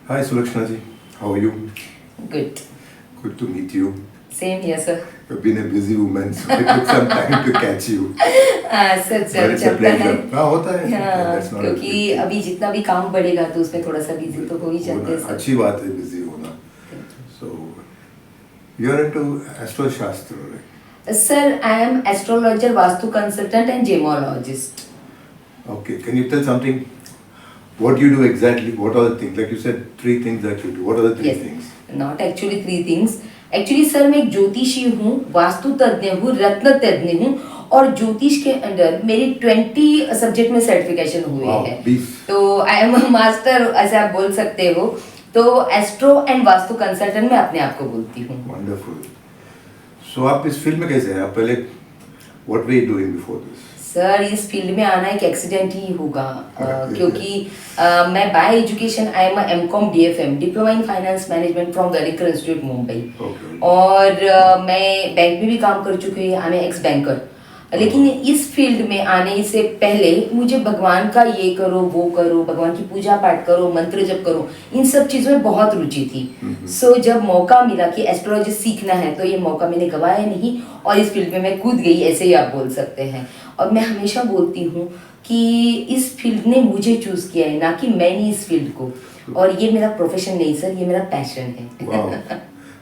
Hi Sulakshana ji, how are you? Good. Good to meet you. Same here, sir. You've been a busy woman, so I took some time to catch you. Sir But चल it's a चलता है. pleasure. हाँ होता है. हाँ, That's not a क्योंकि big deal. अभी जितना भी काम बढ़ेगा तो उसमें थोड़ा सा बिजी तो हो ही जाते हैं होना सर. अच्छी बात है busy होना. So you're into Astro Shastra, right? Sir, I am astrologer, vastu consultant and gemologist. Okay. Can you tell something? What you do exactly? What are the things? Like you said, 3 things that you do. What are the 3 Yes. things? Not actually 3 things. Actually sir मैं एक ज्योतिषी हूँ, वास्तु तज्ञ हूँ, रत्न तज्ञ हूँ और ज्योतिष के अंदर मेरी 20 सब्जेक्ट में सर्टिफिकेशन हुए हैं. तो आई एम मास्टर ऐसे आप बोल सकते हो. तो एस्ट्रो एंड वास्तु कंसल्टेंट मैं अपने आप को बोलती हूँ. Wonderful. So आप इस फील्ड में कैसे हैं? आप पहले what were you doing before this? Sir इस फील्ड में आना एक एक्सीडेंट ही होगा क्योंकि मैं by education I am MCom DFM diploma in finance management from Welingkar institute Mumbai. और मैं बैंक में भी काम कर चुकी हूँ. I am ex banker. लेकिन इस फील्ड में आने से पहले मुझे भगवान का ये करो वो करो, भगवान की पूजा पाठ करो, मंत्र जप करो, इन सब चीज़ों में बहुत रुचि थी. सो जब मौका मिला कि एस्ट्रोलॉजी सीखना है तो ये मौका मैंने गवाया नहीं और इस फील्ड में मैं कूद गई, ऐसे ही आप बोल सकते हैं. और मैं हमेशा बोलती हूँ कि इस फील्ड ने मुझे चूज़ किया है, ना कि मैंने इस फील्ड को. और ये मेरा प्रोफेशन नहीं सर, ये मेरा पैशन है.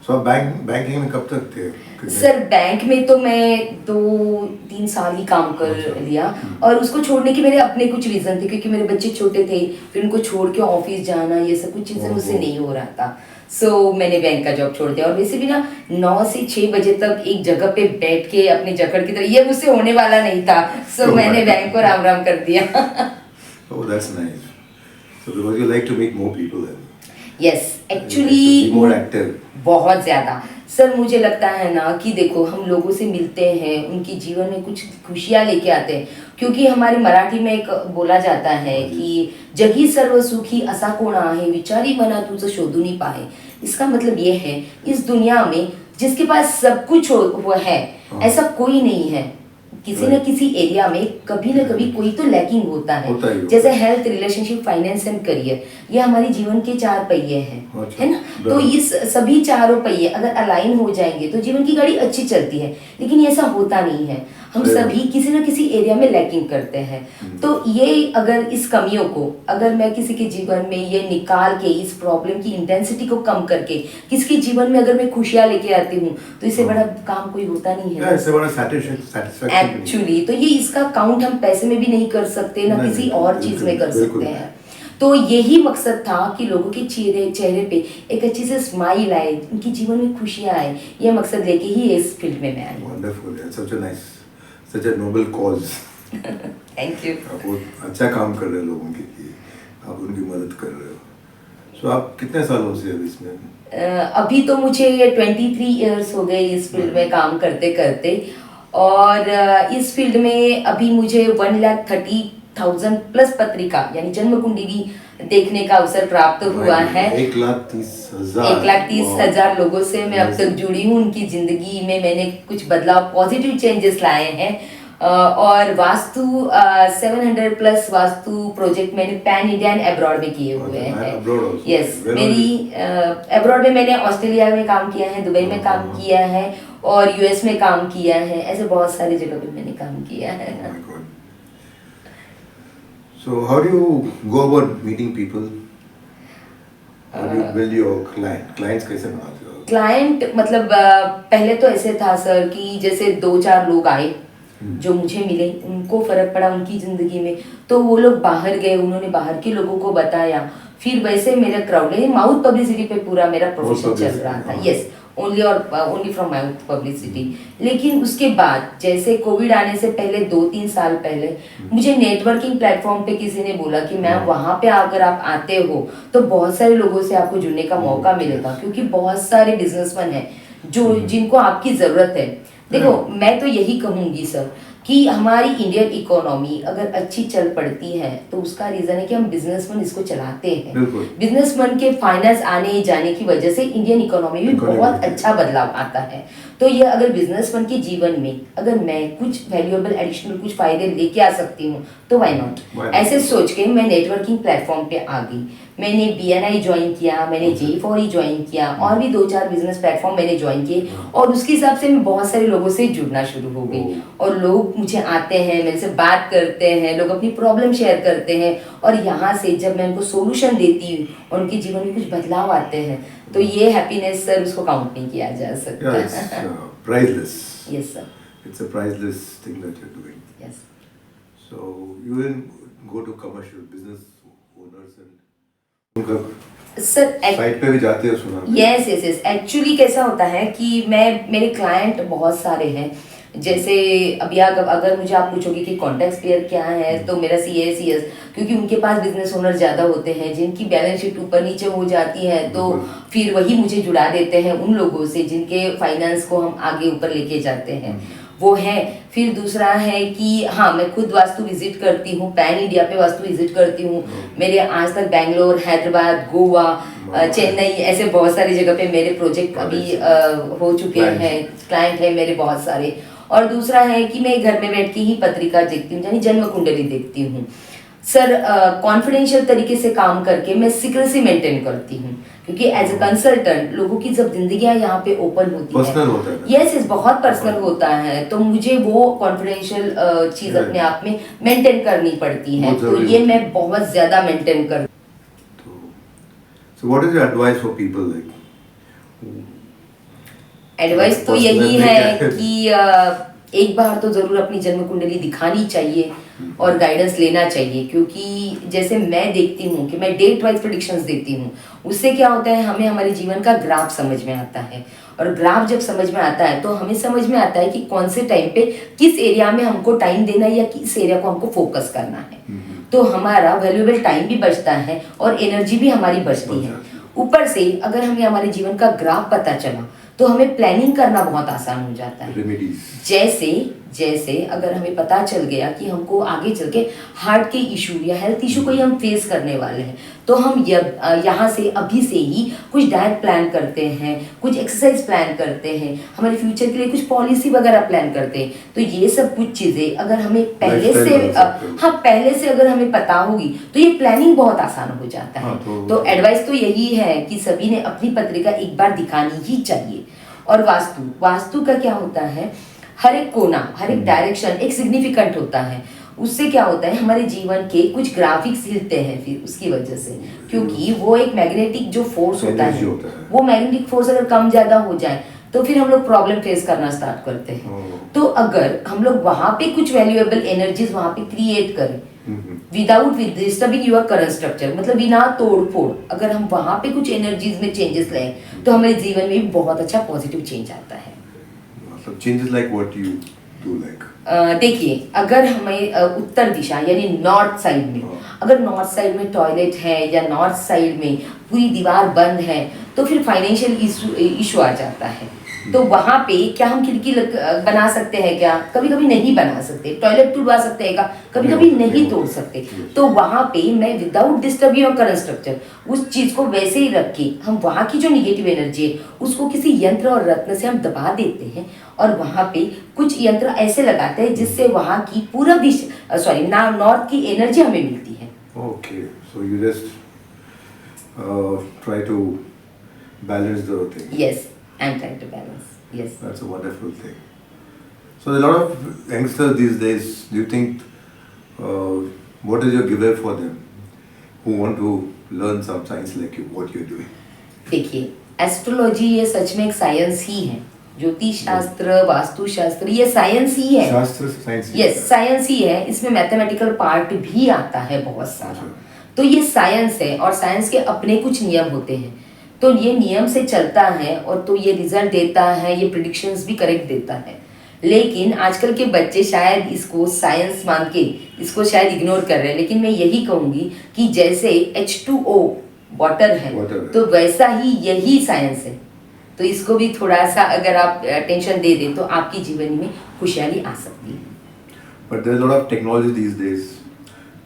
So बैंकिंग में कब तक थे? सर बैंक में तो मैं 2-3 साल ही काम कर लिया और उसको छोड़ने के मेरे अपने कुछ रीज़न थे क्योंकि मेरे बच्चे छोटे थे, फिर उनको छोड़ के ऑफिस जाना ये सब कुछ चीज़ें मुझसे नहीं हो रहा था. सो मैंने बैंक का जॉब छोड़ दिया और वैसे भी ना 9 से 6 बजे तक एक जगह पे बैठ के अपने जकड़ की तरह ये मुझसे होने वाला नहीं था. सो मैंने बैंक को राम राम कर दिया. Oh, that's nice. So because you like to meet more people then. Yes actually more active. बहुत ज़्यादा सर. मुझे लगता है ना कि देखो हम लोगों से मिलते हैं, उनके जीवन में कुछ खुशियाँ लेके आते हैं. क्योंकि हमारे मराठी में एक बोला जाता है कि जगी सर्व सुखी असा कोण आहे विचारी मना तुझं शोधूनी पाहे. इसका मतलब ये है इस दुनिया में जिसके पास सब कुछ हुआ है ऐसा कोई नहीं है. किसी न किसी एरिया में कभी न कभी कोई तो लैकिंग होता है. जैसे health, relationship, finance and career, ये हमारी जीवन के 4 पहिए हैं, है ना. तो इस सभी चारों पहिए अगर अलाइन हो जाएंगे तो जीवन की गाड़ी अच्छी चलती है. लेकिन ऐसा होता नहीं है. हम सभी किसी न किसी एरिया में लैकिंग करते हैं. तो ये अगर इस कमियों को अगर मैं किसी के जीवन में ये निकाल के इस प्रॉब्लम की इंटेंसिटी को कम करके किसी के जीवन में अगर मैं खुशियाँ लेके आती हूँ तो इससे बड़ा काम कोई होता नहीं है. इससे बड़ा satisfaction एक्चुअली तो ये इसका काउंट हम पैसे में भी नहीं कर सकते ना किसी और चीज में कर सकते हैं. तो यही मकसद था कि लोगों के चेहरे पे एक अच्छी से स्माइल आए, उनके जीवन में खुशियाँ आए. ये मकसद लेके ही इस फील्ड में मैं आई. Wonderful, such a nice, such a noble cause. Thank you. आप बहुत अच्छा काम कर रहे हैं लोगों के लिए, आप उनकी मदद कर रहे हो. So आप कितने सालों से अब इसमें? अभी तो मुझे 23 इयर्स हो गए इस फील्ड में काम करते करते. और इस फील्ड में अभी मुझे 1,30,000 प्लस पत्रिका यानी जन्म कुंडली देखने का अवसर प्राप्त हुआ है. 1,30,000 लोगों से मैं अब तक जुड़ी हूँ. उनकी जिंदगी में मैंने कुछ बदलाव, पॉजिटिव चेंजेस लाए हैं. और वास्तु 700 प्लस वास्तु प्रोजेक्ट मैंने पैन इंडिया एंड अब्रॉड में किए हुए हैं. यस मेरी अब्रॉड में मैंने ऑस्ट्रेलिया में काम किया है, दुबई में काम किया है और यूएस में काम किया है. ऐसे बहुत सारी जगह पे मैंने काम किया है. So how do you go about meeting people? How do you build your clients कैसे बनाते हो? क्लाइंट मतलब पहले तो ऐसे था सर कि जैसे 2-4 लोग आए जो मुझे मिले, उनको फर्क पड़ा उनकी जिंदगी में तो वो लोग बाहर गए, उन्होंने बाहर के लोगों को बताया. फिर वैसे मेरा क्राउड माउथ पब्लिसिटी पे पूरा मेरा प्रोफेशन चल रहा था. Yes only from mouth publicity. लेकिन उसके बाद जैसे कोविड आने से पहले 2-3 साल पहले मुझे नेटवर्किंग प्लेटफॉर्म पे किसी ने बोला कि मैम वहाँ पे अगर आप आते हो तो बहुत सारे लोगों से आपको जुड़ने का मौका मिलेगा क्योंकि बहुत सारे बिजनेसमैन हैं जो जिनको आपकी ज़रूरत है. देखो मैं तो यही कहूँगी सर कि हमारी इंडियन इकोनॉमी अगर अच्छी चल पड़ती है तो उसका रीज़न है कि हम बिजनेसमैन इसको चलाते हैं. बिजनेसमैन के फाइनेंस आने जाने की वजह से इंडियन इकोनॉमी में बहुत अच्छा बदलाव आता है. तो ये अगर बिजनेसमैन के जीवन में अगर मैं कुछ वैल्यूएबल एडिशनल कुछ फायदे लेके आ सकती हूँ तो व्हाई Why नॉट। not? ऐसे सोच के मैं नेटवर्किंग प्लेटफॉर्म पे आ गई। मैंने BNI ज्वाइन किया, मैंने J4E ज्वाइन किया और भी 2-4 बिजनेस प्लेटफॉर्म मैंने ज्वाइन किए और उसके हिसाब से मैं बहुत सारे लोगों से जुड़ना शुरू हो गई और लोग मुझे आते हैं, मेरे से बात करते हैं, लोग अपनी प्रॉब्लम शेयर करते हैं और यहाँ से जब मैं उनको सोल्यूशन देती हूँ और उनके जीवन में कुछ बदलाव आते हैं तो ये हैप्पीनेस सर उसको काउंट नहीं किया जा सकता। Yeah, it's priceless. Yes sir. It's a priceless thing that you're doing. Yes So you will go to commercial business owners and उनका सर साइट पे भी जाते हो सुना? Yes yes yes. एक्चुअली कैसा होता है कि मैं मेरे क्लाइंट बहुत सारे हैं। जैसे अभी अगर मुझे आप पूछोगे कि कॉन्टेक्ट पेयर क्या है तो मेरा CS क्योंकि उनके पास बिजनेस ओनर ज़्यादा होते हैं जिनकी बैलेंस शीट ऊपर नीचे हो जाती है तो फिर वही मुझे जुड़ा देते हैं उन लोगों से जिनके फाइनेंस को हम आगे ऊपर लेके जाते हैं, वो है। फिर दूसरा है कि हाँ मैं खुद वास्तु विजिट करती हूँ, पैन इंडिया पे वास्तु विजिट करती हूँ। मेरे आज तक बेंगलोर, हैदराबाद, गोवा, चेन्नई ऐसे बहुत सारी जगह पे मेरे प्रोजेक्ट अभी हो चुके हैं, क्लाइंट है मेरे बहुत सारे। और दूसरा है कि मैं घर में बैठ के ही पत्रिका देखती हूँ यानी जन्म कुंडली देखती हूँ सर। कॉन्फिडेंशियल तरीके से काम करके मैं सीक्रेसी मेंटेन करती हूँ क्योंकि एज ए कंसल्टेंट लोगों की जब जिंदगियां यहाँ पे ओपन होती पर्सनल होता है। यस यस बहुत पर्सनल होता है तो मुझे वो कॉन्फिडेंशियल चीज अपने आप में मेंटेन करनी पड़ती है तो ये मैं बहुत ज्यादा मेंटेन कर। So what is your advice for people like? Advice तो यही है कि एक बार तो जरूर अपनी जन्म कुंडली दिखानी चाहिए और गाइडेंस लेना चाहिए क्योंकि जैसे मैं देखती हूँ कि मैं डेट वाइज प्रेडिक्शंस देती हूँ उससे क्या होता है हमें हमारे जीवन का ग्राफ समझ में आता है और ग्राफ जब समझ में आता है तो हमें समझ में आता है कि कौन से टाइम पे किस एरिया में हमको टाइम देना है या किस एरिया को हमको फोकस करना है तो हमारा वैल्यूएबल टाइम भी बचता है और एनर्जी भी हमारी बचती है। ऊपर से अगर हमें हमारे जीवन का ग्राफ पता चला तो हमें प्लानिंग करना बहुत आसान हो जाता है। जैसे अगर हमें पता चल गया कि हमको आगे चल के हार्ट के इशू या हेल्थ इशू को ही हम फेस करने वाले हैं तो हम यहाँ से अभी से ही कुछ डाइट प्लान करते हैं, कुछ एक्सरसाइज प्लान करते हैं, हमारे फ्यूचर के लिए कुछ पॉलिसी वगैरह प्लान करते हैं। तो ये सब कुछ चीज़ें अगर हमें पहले से अगर हमें पता होगी तो ये प्लानिंग बहुत आसान हो जाता है। तो एडवाइस तो यही है कि सभी ने अपनी पत्रिका एक बार दिखानी ही चाहिए। और वास्तु का क्या होता है, हर एक कोना, हर एक डायरेक्शन एक सिग्निफिकेंट होता है। उससे क्या होता है हमारे जीवन के कुछ ग्राफिक्स हिलते हैं फिर उसकी वजह से, क्योंकि वो एक मैग्नेटिक जो फोर्स होता है वो मैग्नेटिक फोर्स अगर कम ज्यादा हो जाए तो फिर हम लोग प्रॉब्लम फेस करना स्टार्ट करते हैं। तो अगर हम लोग वहां पे कुछ वैल्यूएबल एनर्जीज वहां पे क्रिएट करें without disturbing your current structure, मतलब बिना तोड़ फोड़, अगर हम वहां पे कुछ एनर्जीज में चेंजेस लाएं तो हमारे जीवन में बहुत अच्छा पॉजिटिव चेंज आता है। मतलब changes like what you do like देखिए अगर हमें उत्तर दिशा यानी नॉर्थ साइड में, अगर नॉर्थ साइड में टॉयलेट है या नॉर्थ साइड में पूरी दीवार बंद है तो फिर फाइनेंशियल इशू आ जाता है। तो वहां पे क्या हम खिड़की बना सकते हैं क्या? कभी कभी नहीं बना सकते। टॉयलेट तोड़वा सकते हैं क्या? कभी कभी नहीं तोड़ सकते। तो वहां पे मैं without disturbing your current structure उस चीज को वैसे ही रख के हम वहां की जो निगेटिव एनर्जी है उसको किसी यंत्र और रत्न से हम दबा देते हैं और वहां पे कुछ यंत्र ऐसे लगाते हैं जिससे वहां की पूरा नॉर्थ की एनर्जी हमें मिलती है। Okay, so you just try to balance the thing. Yes, I'm trying to balance. Yes. That's a wonderful thing. So a lot of youngsters these days, do you think, what is your giveaway for them who want to learn some science like you, what you're doing? देखिए, astrology ये सच में एक science ही है। ज्योतिष शास्त्र, वास्तु शास्त्र ये science ही है। शास्त्र साइंस। यस, साइंस ही है। इसमें मैथमेटिकल पार्ट भी आता है बहुत सारा। तो ये साइंस है और साइंस के अपने कुछ नियम होते हैं। तो ये नियम से चलता है और तो ये रिजल्ट देता है, ये प्रेडिक्शंस भी करेक्ट देता है। लेकिन आजकल के बच्चे शायद इसको साइंस मान के इसको शायद इग्नोर कर रहे हैं। लेकिन मैं यही कहूँगी कि जैसे H2O वाटर है तो वैसा ही यही साइंस है। तो इसको भी थोड़ा सा अगर आप टेंशन दे दें तो आपकी जीवन में खुशहाली आ सकती है। But there's a lot of technology these days.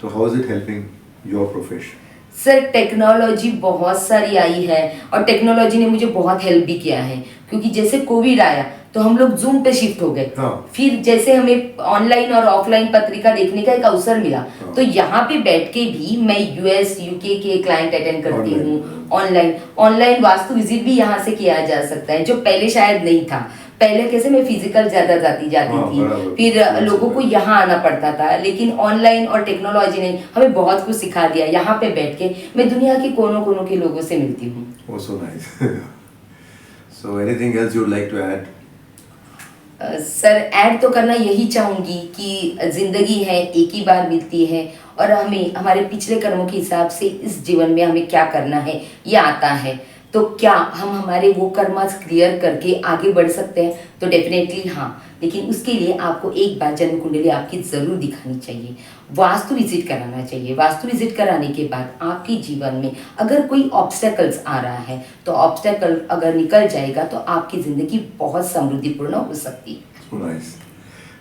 So how is it helping your profession? Sir technology बहुत सारी आई है और टेक्नोलॉजी ने मुझे बहुत हेल्प भी किया है, क्योंकि जैसे कोविड आया तो हम लोग जूम पे शिफ्ट हो गए। हाँ। फिर जैसे हमें ऑनलाइन और ऑफलाइन पत्रिका देखने का एक अवसर मिला, हाँ। तो यहाँ पे बैठ के भी मैं यूएस यूके के क्लाइंट अटेंड करती Online। हूँ। ऑनलाइन वास्तु विजिट भी यहाँ से किया जा सकता है, जो पहले शायद नहीं था। पहले कैसे मैं फिजिकल ज्यादा जाती हाँ, थी, बराबर। फिर लोगों को यहाँ आना पड़ता था, लेकिन ऑनलाइन और टेक्नोलॉजी ने हमें बहुत कुछ सिखा दिया। यहाँ पे बैठ के मैं दुनिया के कोनों कोनों के लोगों से मिलती हूँ। Oh, so nice. So anything else you would like to add? Sir add तो करना यही चाहूँगी कि जिंदगी है एक ही बार मिलती है, और हमें हमारे पिछले कर्मों के हिसाब से इस जीवन में हमें क्या करना है ये आता है। तो क्या हम हमारे वो कर्म क्लियर करके आगे बढ़ सकते हैं? तो डेफिनेटली हाँ, लेकिन उसके लिए आपको एक बार जन्म कुंडली आपकी ज़रूर दिखानी चाहिए, वास्तु विजिट कराना चाहिए। वास्तु विजिट कराने के बाद आपके जीवन में अगर कोई ऑब्स्टेकल्स आ रहा है, तो ऑब्स्टेकल अगर निकल जाएगा तो आपकी ज़िंदगी बहुत समृद्धिपूर्ण हो सकती है। So nice.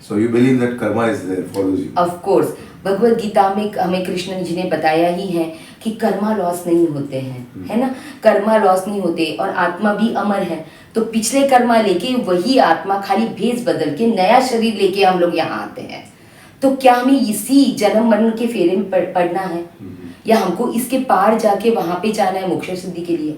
So you believe that karma is there, follows you? Of course, Bhagavad Gita में हमें कृष्ण जी ने बताया ही है कि कर्मा लॉस नहीं होते हैं, है ना। कर्मा लॉस नहीं होते और आत्मा भी अमर है। तो पिछले कर्मा लेके वही आत्मा खाली भेष बदल के नया शरीर लेके हम लोग यहाँ आते हैं। तो क्या हमें इसी जन्म मरण के फेरे में पड़ना है, या हमको इसके पार जाके वहां पे जाना है मोक्ष सिद्धि के लिए?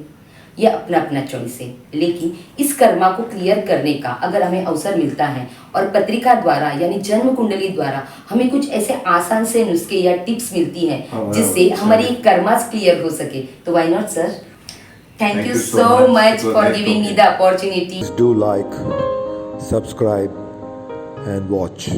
यह अपना अपना चॉइस है। लेकिन इस कर्मा को क्लियर करने का अगर हमें अवसर मिलता है और पत्रिका द्वारा यानी जन्म कुंडली द्वारा हमें कुछ ऐसे आसान से नुस्खे या टिप्स मिलती हैं जिससे हमारी कर्मास क्लियर हो सके, तो why not sir. Thank you so much for giving me the opportunity. Do like, subscribe and watch.